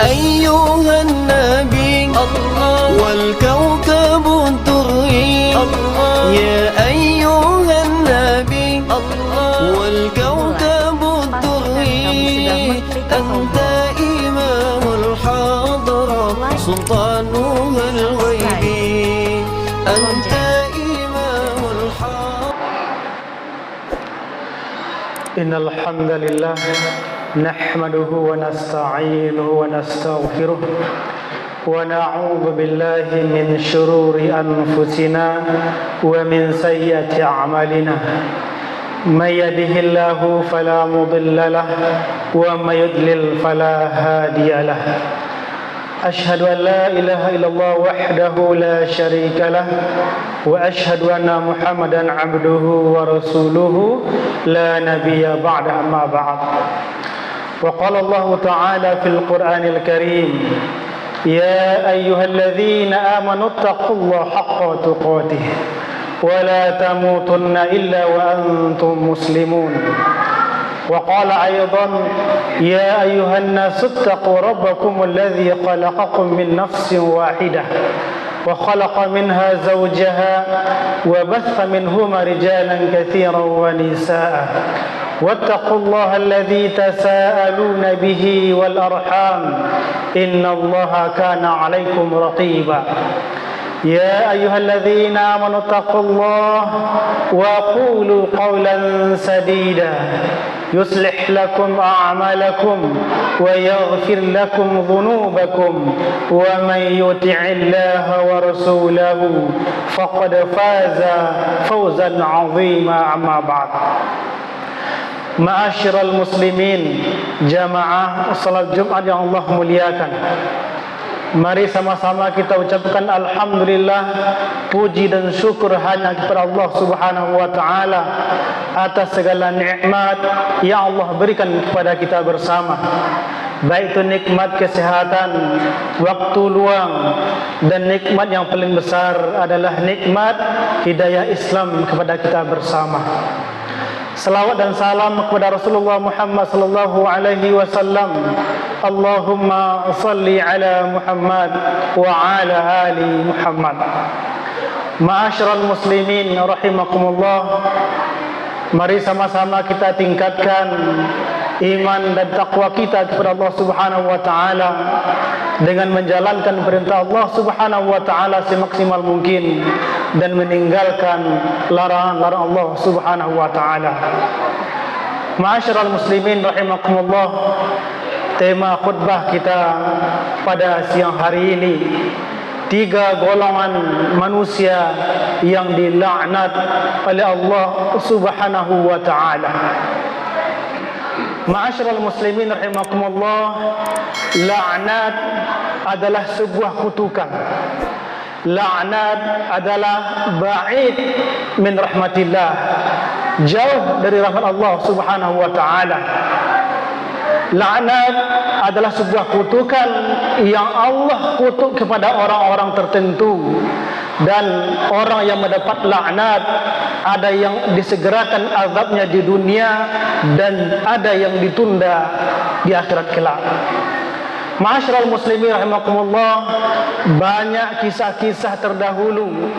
أيها النبي والكوكب الدري يا أيها النبي والكوكب الدري أنت إمام الحضرة سلطانها الغيبي أنت إمام الحضرة. إن الحمد لله نحمده ونستعينه ونستغفره ونعوذ بالله من شرور أنفسنا ومن سيئات أعمالنا من يهده الله فلا مضل له ومن يضلل فلا هادي له أشهد أن لا إله إلا الله وحده لا شريك له وأشهد أن محمدا عبده ورسوله لا نبي بعد أما بعد. وقال الله تعالى في القرآن الكريم يا أيها الذين آمنوا اتقوا الله حق تقاته ولا تموتن إلا وأنتم مسلمون. وقال أيضا يا أيها الناس اتقوا ربكم الذي خلقكم من نفس واحدة وخلق منها زوجها وبث منهما رجالا كثيرا ونساء واتقوا الله الذي تساءلون به والأرحام إن الله كان عليكم رقيبا. يا أيها الذين آمنوا اتقوا الله وقولوا قولا سديدا يصلح لكم أعمالكم ويغفر لكم ذنوبكم ومن يطع الله ورسوله فقد فاز فوزا عظيما. أما بعد. Ma'asyiral muslimin, jamaah salat Jumat yang Allah muliakan, mari sama-sama kita ucapkan alhamdulillah, puji dan syukur hanya kepada Allah Subhanahu wa taala atas segala nikmat yang Allah berikan kepada kita bersama. Baik itu nikmat kesehatan, waktu luang, dan nikmat yang paling besar adalah nikmat hidayah Islam kepada kita bersama. Salawat dan salam kepada Rasulullah Muhammad sallallahu alaihi wasallam. Allahumma salli ala Muhammad wa ala ali Muhammad. Ma'asyiral muslimin rahimakumullah, mari sama-sama kita tingkatkan iman dan takwa kita kepada Allah Subhanahu wa taala dengan menjalankan perintah Allah Subhanahu wa taala semaksimal mungkin dan meninggalkan larangan-larangan Allah Subhanahu wa taala. Ma'asyiral muslimin rahimakumullah, tema khutbah kita pada siang hari ini, 3 golongan manusia yang dilaknat oleh Allah Subhanahu wa taala. Ma'asyiral muslimin rahimakumullah, laknat adalah sebuah kutukan. Laknat adalah ba'id min rahmatillah, jauh dari rahmat Allah Subhanahu wa taala. Laknat adalah sebuah kutukan yang Allah kutuk kepada orang-orang tertentu, dan orang yang mendapat laknat ada yang disegerakan azabnya di dunia dan ada yang ditunda di akhirat kelak. Ma'asyiral muslimin rahimakumullah, banyak kisah-kisah terdahulu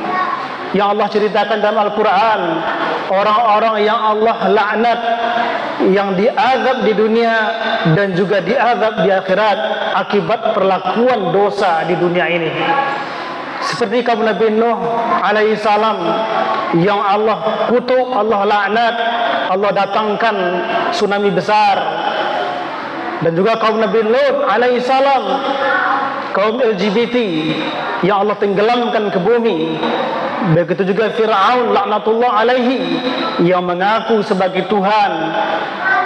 yang Allah ceritakan dalam Al-Quran, orang-orang yang Allah laknat, yang diazab di dunia dan juga diazab di akhirat akibat perlakuan dosa di dunia ini. Seperti kaum Nabi Nuh alaihi salam yang Allah kutuk, Allah laknat, Allah datangkan tsunami besar. Dan juga kaum Nabi Lut alaihi salam, kaum LGBT yang Allah tenggelamkan ke bumi. Begitu juga Fir'aun laknatullah alaihi yang mengaku sebagai Tuhan,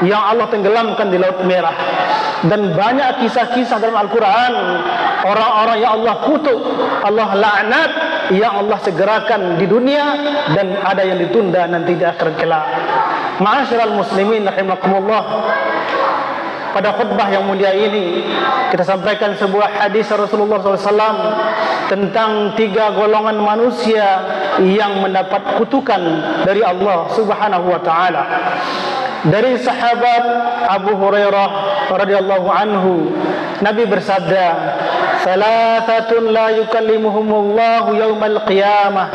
yang Allah tenggelamkan di Laut Merah. Dan banyak kisah-kisah dalam Al-Quran, orang-orang yang Allah kutuk, Allah laknat, yang Allah segerakan di dunia dan ada yang ditunda nanti di akhirat kelak. Ma'asyiral muslimin rahimakumullah, pada khutbah yang mulia ini kita sampaikan sebuah hadis Rasulullah SAW tentang 3 golongan manusia yang mendapat kutukan dari Allah Subhanahu wa taala. Dari sahabat Abu Hurairah radhiyallahu anhu, Nabi bersabda, "Thalathatun la yukallimuhumullahu yaumal qiyamah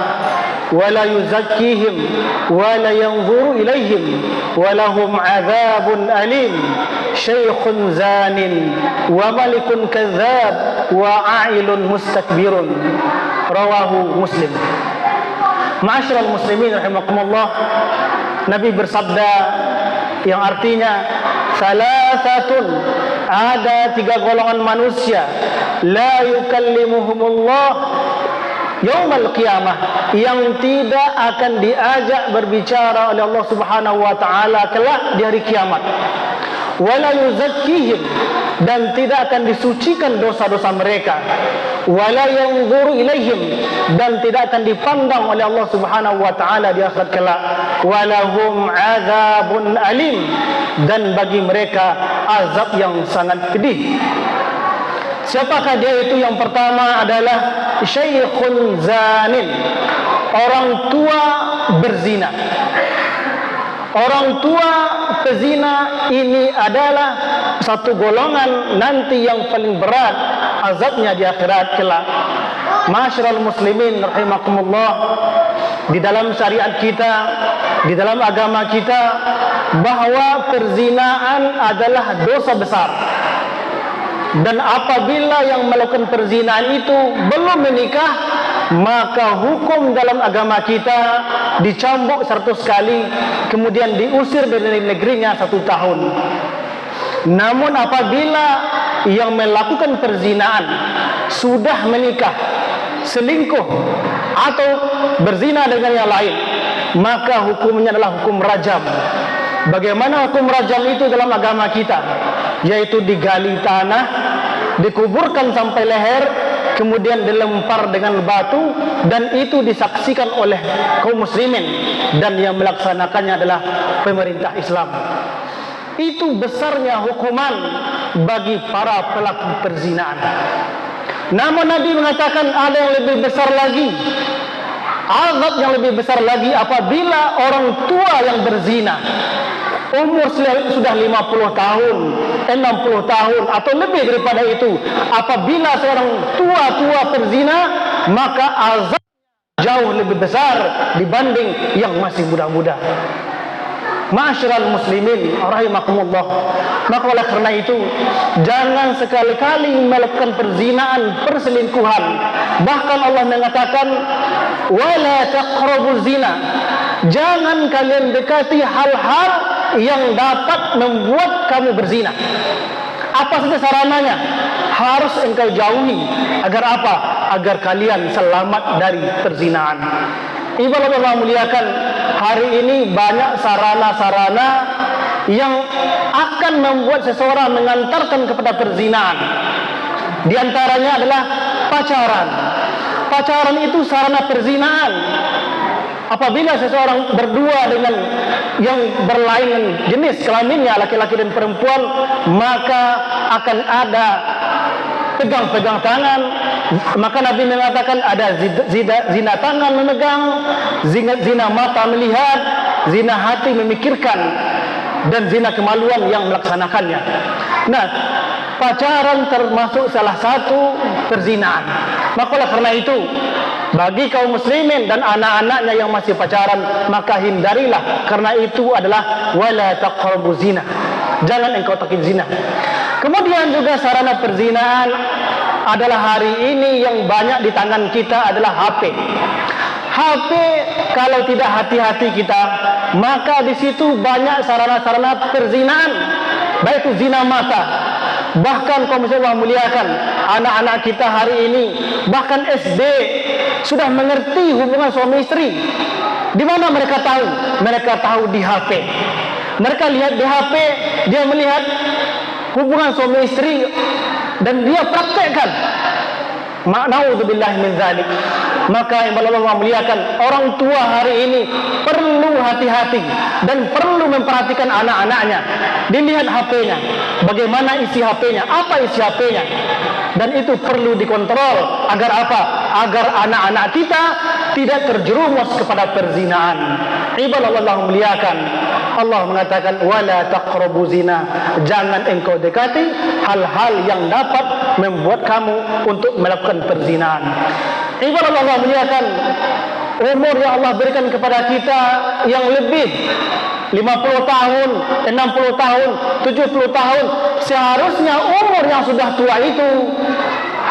wa la yuzakkihim wa la yanzuru ilaihim wa lahum 'adzabun alim, syaikhun zanin wa malikun kadzdzab wa 'ailun mustakbirun." Rawahu Muslim. Ma'asyiral muslimin rahimakumullah, Nabi bersabda yang artinya salasatun, ada 3 golongan manusia, la yukallimuhumullah yaumal qiyamah, yang tidak akan diajak berbicara oleh Allah Subhanahu wa taala kelak di hari kiamat. Wala yuzakkihim, dan tidak akan disucikan dosa-dosa mereka. Wala yanzuru ilaihim, dan tidak akan dipandang oleh Allah Subhanahu wa taala di akhirat kelak. Walahum adzabun alim, dan bagi mereka azab yang sangat pedih. Siapakah dia itu? Yang pertama adalah syaikhun zanin, orang tua berzina. Orang tua pezina ini adalah satu golongan nanti yang paling berat azabnya di akhirat kelak. Ma'asyiral muslimin rahimakumullah, di dalam syariat kita, di dalam agama kita, bahwa perzinaan adalah dosa besar. Dan apabila yang melakukan perzinaan itu belum menikah, maka hukum dalam agama kita dicambuk 100 kali, kemudian diusir dari negerinya 1 tahun. Namun apabila yang melakukan perzinaan sudah menikah, selingkuh, atau berzina dengan yang lain, maka hukumnya adalah hukum rajam. Bagaimana hukum rajam itu dalam agama kita? Yaitu digali tanah, dikuburkan sampai leher, kemudian dilempar dengan batu, dan itu disaksikan oleh kaum muslimin, dan yang melaksanakannya adalah pemerintah Islam. Itu besarnya hukuman bagi para pelaku perzinaan. Namun Nabi mengatakan ada yang lebih besar lagi, azab yang lebih besar lagi apabila orang tua yang berzina, umur sudah 50 tahun, 60 tahun atau lebih daripada itu, apabila seorang tua perzina, maka azab jauh lebih besar dibanding yang masih muda-muda. Ma'asyiral muslimin rahimakumullah, maka oleh karena itu jangan sekali-kali melakukan perzinaan, perselingkuhan. Bahkan Allah mengatakan wala taqrabuz zina, jangan kalian dekati hal-hal yang dapat membuat kamu berzina. Apa saja sarananya harus engkau jauhi. Agar apa? Agar kalian selamat dari perzinaan. Ibarat Allah muliakan, hari ini banyak sarana-sarana yang akan membuat seseorang mengantarkan kepada perzinaan. Di antaranya adalah pacaran. Pacaran itu sarana perzinaan. Apabila seseorang berdua dengan yang berlainan jenis kelaminnya, laki-laki dan perempuan, maka akan ada pegang-pegang tangan. Maka Nabi mengatakan ada zina tangan memegang, zina mata melihat, zina hati memikirkan, dan zina kemaluan yang melaksanakannya. Nah, pacaran termasuk salah satu perzinaan. Maka oleh karena itu, bagi kaum muslimin dan anak-anaknya yang masih pacaran, maka hindarilah, karena itu adalah wala taqrabuz zina. Jangan engkau takin zina. Kemudian juga sarana perzinaan adalah hari ini yang banyak di tangan kita adalah HP. HP kalau tidak hati-hati kita, maka di situ banyak sarana-sarana perzinaan, baik itu zina mata. Bahkan kaum muslimin Allah muliakan, anak-anak kita hari ini bahkan SD sudah mengerti hubungan suami istri. Di mana mereka tahu? Mereka tahu di HP. Mereka lihat di HP, dia melihat hubungan suami istri dan dia praktekkan. Na'udzubillahi min dzalik. Maka yang Allah muliakan, orang tua hari ini perlu hati-hati dan perlu memperhatikan anak-anaknya. Dilihat HP-nya, bagaimana isi HP-nya, apa isi HP-nya, dan itu perlu dikontrol. Agar apa? Agar anak-anak kita tidak terjerumus kepada perzinaan. Ibadah Allah muliakan, Allah mengatakan wala taqrabu zina, jangan engkau dekati hal-hal yang dapat membuat kamu untuk melakukan perzinahan. Ibarat Allah muliakan, umur yang Allah berikan kepada kita yang lebih 50 tahun, 60 tahun, 70 tahun, seharusnya umur yang sudah tua itu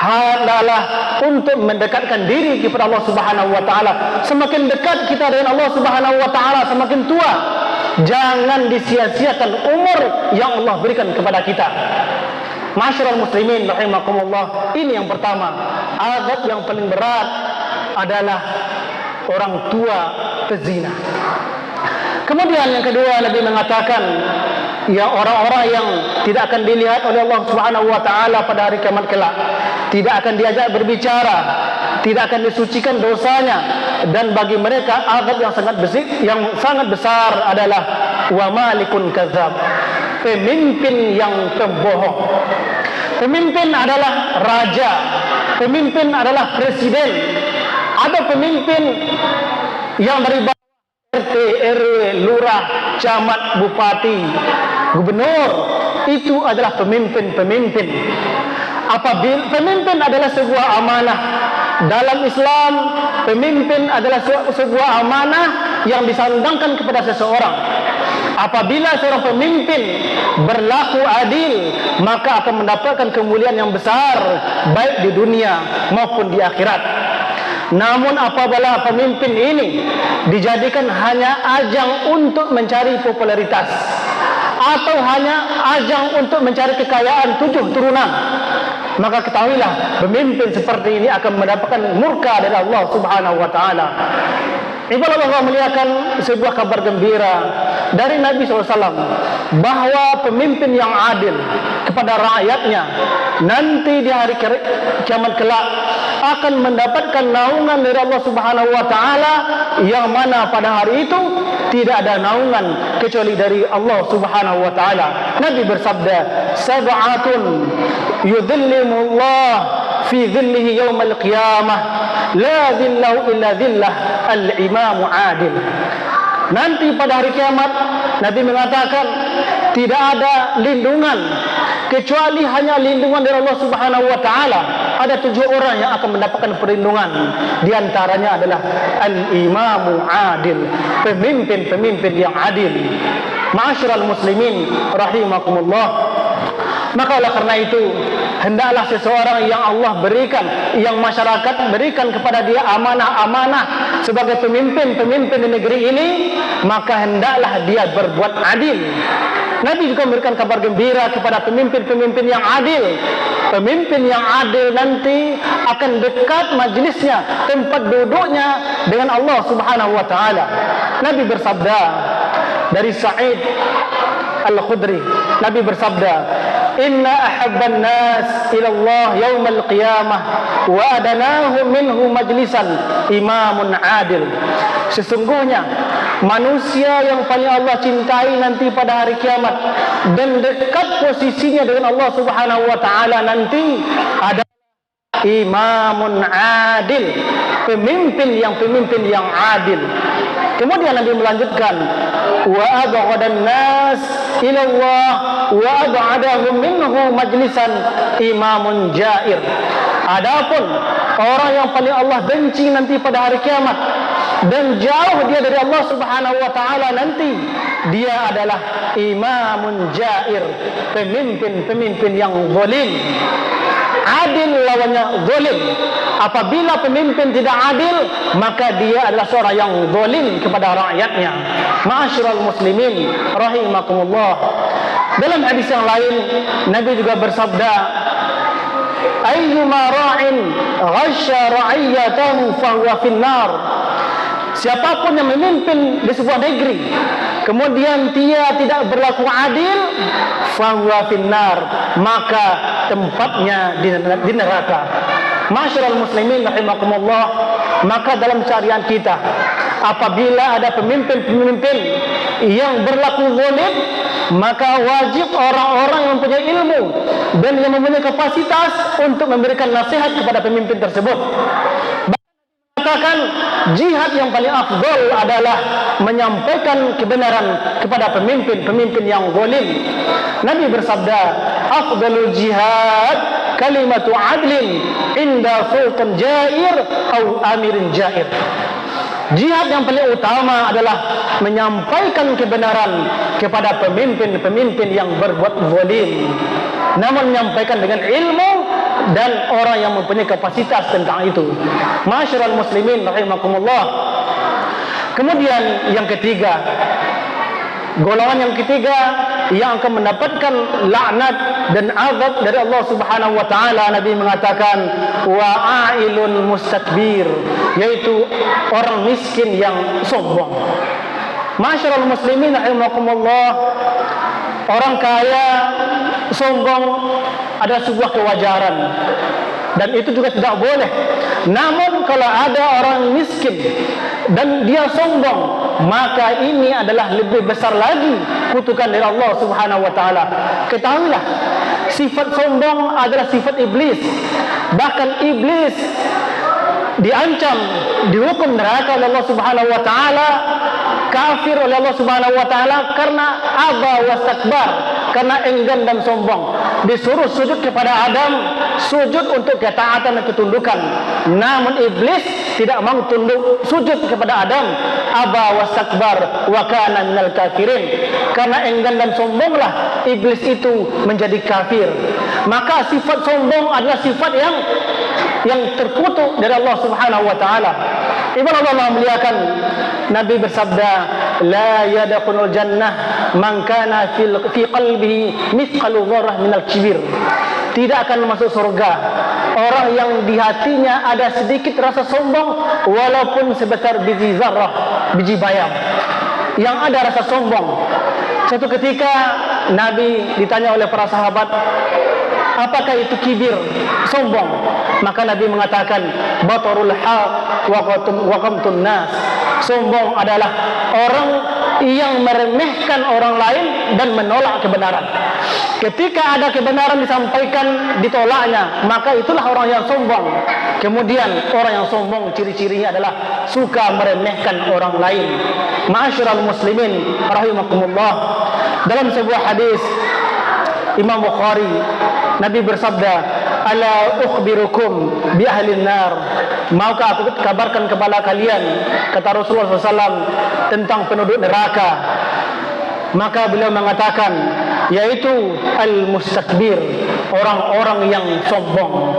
adalah untuk mendekatkan diri kepada Allah Subhanahu wa taala. Semakin dekat kita dengan Allah Subhanahu wa taala, semakin tua. Jangan disia-siakan umur yang Allah berikan kepada kita. Masyarul muslimin rahimakumullah, ini yang pertama. Azab yang paling berat adalah orang tua pezina. Kemudian yang kedua, Nabi mengatakan yang orang-orang yang tidak akan dilihat oleh Allah Subhanahu wa taala pada hari kiamat kelak, tidak akan diajak berbicara, tidak akan disucikan dosanya, dan bagi mereka azab yang sangat besar adalah wa malikun kadzab, pemimpin yang pembohong. Pemimpin adalah raja, pemimpin adalah presiden, ada pemimpin yang dari RT, RW, lurah, camat, bupati, gubernur, itu adalah pemimpin-pemimpin. Apabila pemimpin adalah sebuah amanah dalam Islam, pemimpin adalah sebuah amanah yang disandangkan kepada seseorang. Apabila seorang pemimpin berlaku adil, maka akan mendapatkan kemuliaan yang besar baik di dunia maupun di akhirat. Namun apabila pemimpin ini dijadikan hanya ajang untuk mencari popularitas atau hanya ajang untuk mencari kekayaan 7 turunan, maka ketahuilah pemimpin seperti ini akan mendapatkan murka dari Allah Subhanahu wa taala. Ibarat Allah melihatkan sebuah kabar gembira dari Nabi SAW bahwa pemimpin yang adil kepada rakyatnya nanti di hari kiamat kelak akan mendapatkan naungan dari Allah Subhanahu wa taala, yang mana pada hari itu tidak ada naungan kecuali dari Allah Subhanahu wa taala. Nabi bersabda, sab'atun yudhillimullah fi dhillihi yaumal qiyamah la dhillahu illa dhillah al-imamu adil. Nanti pada hari kiamat Nabi mengatakan tidak ada lindungan kecuali hanya lindungan dari Allah Subhanahu wa taala. Ada 7 orang yang akan mendapatkan perlindungan. Di antaranya adalah al-imamu adil, pemimpin-pemimpin yang adil. Ma'asyiral muslimin rahimakumullah. Maka oleh karena itu, hendaklah seseorang yang Allah berikan, yang masyarakat berikan kepada dia amanah-amanah sebagai pemimpin-pemimpin di negeri ini, maka hendaklah dia berbuat adil. Nabi juga memberikan kabar gembira kepada pemimpin-pemimpin yang adil. Pemimpin yang adil nanti akan dekat majlisnya, tempat duduknya dengan Allah Subhanahu wa taala. Nabi bersabda dari Sa'id Al-Khudri, Nabi bersabda, inna ahabban nas ila Allah yaumal qiyamah wa adanahu minhu majlisan imamun adil. Sesungguhnya manusia yang paling Allah cintai nanti pada hari kiamat dan dekat posisinya dengan Allah Subhanahu wa taala nanti ada imamun adil, pemimpin yang adil. Kemudian Nabi melanjutkan, wa abghadan nas ila Allah wa ab'adahum minhu majlisan imamun jair. Adapun orang yang paling Allah benci nanti pada hari kiamat dan jauh dia dari Allah Subhanahu wa taala nanti, dia adalah imamun jair, pemimpin yang zalim. Adil lawannya zalim. Apabila pemimpin tidak adil, maka dia adalah seorang yang zalim kepada rakyatnya. Ma'asyiral muslimin rahimakumullah. Dalam hadis yang lain, Nabi juga bersabda, ayyuma ra'in ghasya ra'iyatahu fahuwa finnar. Siapapun yang memimpin di sebuah negeri kemudian dia tidak berlaku adil, fahuwa finnar, maka tempatnya di neraka. Masyarul muslimin rahimakumullah. Maka dalam syariat kita, apabila ada pemimpin-pemimpin yang berlaku zalim, maka wajib orang-orang yang mempunyai ilmu dan yang mempunyai kapasitas untuk memberikan nasihat kepada pemimpin tersebut. mengatakan jihad yang paling afdal adalah menyampaikan kebenaran kepada pemimpin yang zalim. Nabi bersabda, afdalul jihad kalimatu adlin inda sultan jair atau amirin jair. Jihad yang paling utama adalah menyampaikan kebenaran kepada pemimpin yang berbuat zalim, namun menyampaikan dengan ilmu dan orang yang mempunyai kapasitas tentang itu. Ma'asyiral muslimin rahimakumullah. Kemudian yang ketiga, golongan yang ketiga yang akan mendapatkan laknat dan azab dari Allah Subhanahu wa taala, Nabi mengatakan wa'ailun mustakbir, yaitu orang miskin yang sombong. Ma'asyiral muslimin rahimakumullah, orang kaya sombong adalah sebuah kewajaran dan itu juga tidak boleh. Namun kalau ada orang miskin dan dia sombong, maka ini adalah lebih besar lagi kutukan dari Allah Subhanahu wa taala. Ketahuilah, sifat sombong adalah sifat iblis. Bahkan iblis diancam, dihukum neraka oleh Allah Subhanahu wa taala, kafir oleh Allah Subhanahu wa taala karena aba wastakbar, karena enggan dan sombong. Disuruh sujud kepada Adam, sujud untuk ketaatan dan ketundukan, namun iblis tidak mau tunduk sujud kepada Adam, aba wastakbar wa kana minal kafirin. Karena enggan dan sombonglah iblis itu menjadi kafir. Maka sifat sombong adalah sifat yang terkutuk dari Allah Subhanahu wa taala. Ibarat Allah muliakan, Nabi bersabda, la yadkhulul jannah man kana fi qalbihi mithqalu dzarrah minal kibir. Tidak akan masuk surga orang yang di hatinya ada sedikit rasa sombong, walaupun sebesar biji zarrah, biji bayam yang ada rasa sombong. Suatu ketika Nabi ditanya oleh para sahabat, apakah itu kibir, sombong? Maka Nabi mengatakan, batarul haq wa qamtun nas. Sombong adalah orang yang meremehkan orang lain dan menolak kebenaran. Ketika ada kebenaran disampaikan, ditolaknya, maka itulah orang yang sombong. Kemudian orang yang sombong ciri-cirinya adalah suka meremehkan orang lain. Ma'asyiral muslimin rahimakumullah. Dalam sebuah hadis Imam Bukhari, Nabi bersabda, ala ukhbirukum bi ahlin nar, maukah aku kabarkan kepada kalian, kata Rasulullah SAW, tentang penduduk neraka? Maka beliau mengatakan, yaitu al-mustakbir, orang-orang yang sombong.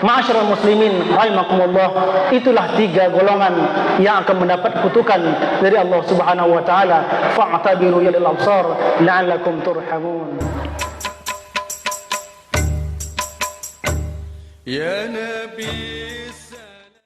Ma'asyiral muslimin rahimakumullah, itulah tiga golongan yang akan mendapat kutukan dari Allah Subhanahu wa taala. Fa'tabiru ya lil absar la'allakum turhamun. Ya Nabi